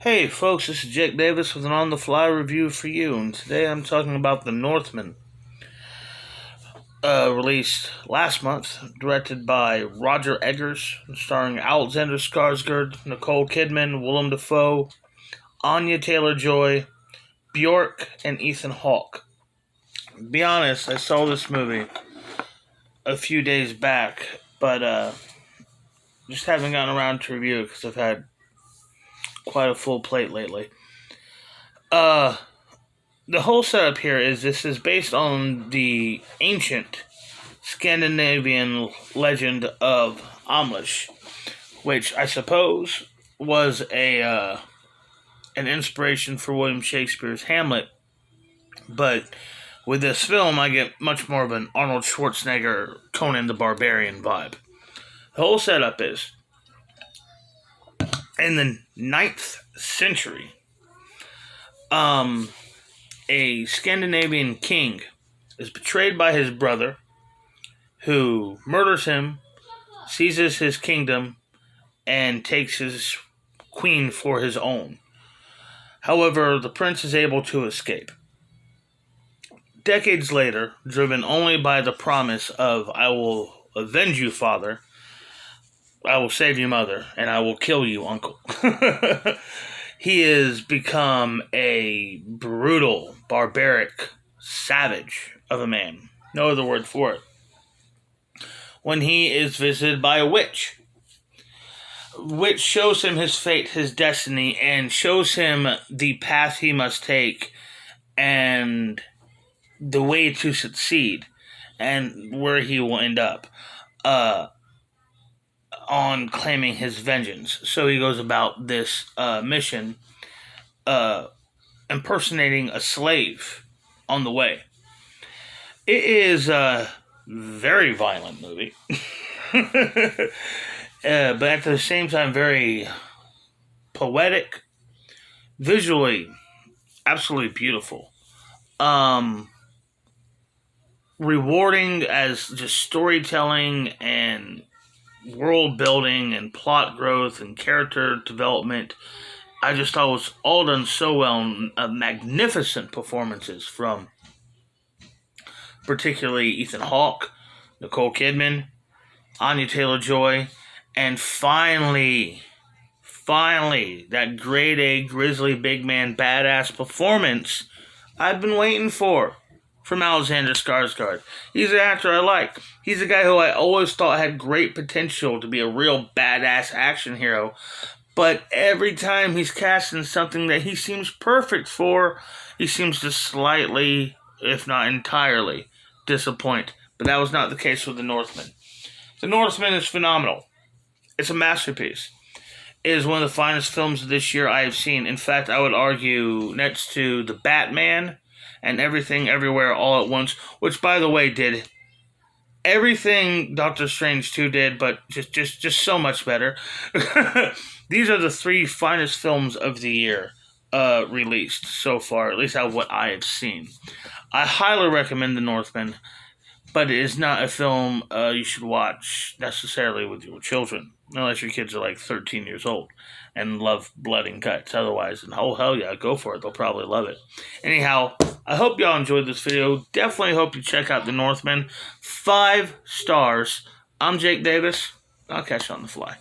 Hey folks, this is Jake Davis with an on-the-fly review for you, and today I'm talking about The Northman, released last month, directed by Roger Eggers, starring Alexander Skarsgård, Nicole Kidman, Willem Dafoe, Anya Taylor-Joy, Bjork, and Ethan Hawke. To be honest, I saw this movie a few days back, but just haven't gotten around to review it because I've had quite a full plate lately. Uh, the whole setup here is this is based on the ancient Scandinavian legend of Amlish, which I suppose was a an inspiration for William Shakespeare's Hamlet. But with this film, I get much more of an Arnold Schwarzenegger, Conan the Barbarian vibe. The whole setup is in the 9th century. A Scandinavian king is betrayed by his brother, who murders him, seizes his kingdom, and takes his queen for his own. However, the prince is able to escape. Decades later, driven only by the promise of "I will avenge you, father, I will save you, mother, and I will kill you, uncle," he has become a brutal, barbaric savage of a man. No other word for it. When he is visited by a witch, which shows him his fate, his destiny, and shows him the path he must take and the way to succeed and where he will end up on claiming his vengeance. So he goes about this mission impersonating a slave on the way. It is a very violent movie. But at the same time, very poetic, visually, absolutely beautiful. Rewarding as just storytelling and world building and plot growth and character development. I just thought it was all done so well. Magnificent performances from particularly Ethan Hawke, Nicole Kidman, Anya Taylor-Joy, and finally, that grade A grizzly big man badass performance I've been waiting for from Alexander Skarsgård. He's an actor I like. He's a guy who I always thought had great potential to be a real badass action hero. But every time he's cast in something that he seems perfect for, he seems to slightly, if not entirely, disappoint. But that was not the case with The Northman. The Northman is phenomenal. It's a masterpiece. It is one of the finest films of this year I have seen. In fact, I would argue next to The Batman and Everything Everywhere All at Once, which, by the way, did everything Doctor Strange 2 did, but just so much better. These are the 3 finest films of the year released so far, at least out of what I have seen. I highly recommend The Northman, but it is not a film you should watch necessarily with your children, unless your kids are like 13 years old and love blood and guts. Otherwise, and oh hell yeah, go for it. They'll probably love it. Anyhow, I hope y'all enjoyed this video. Definitely hope you check out The Northman. 5 stars. I'm Jake Davis. I'll catch you on the fly.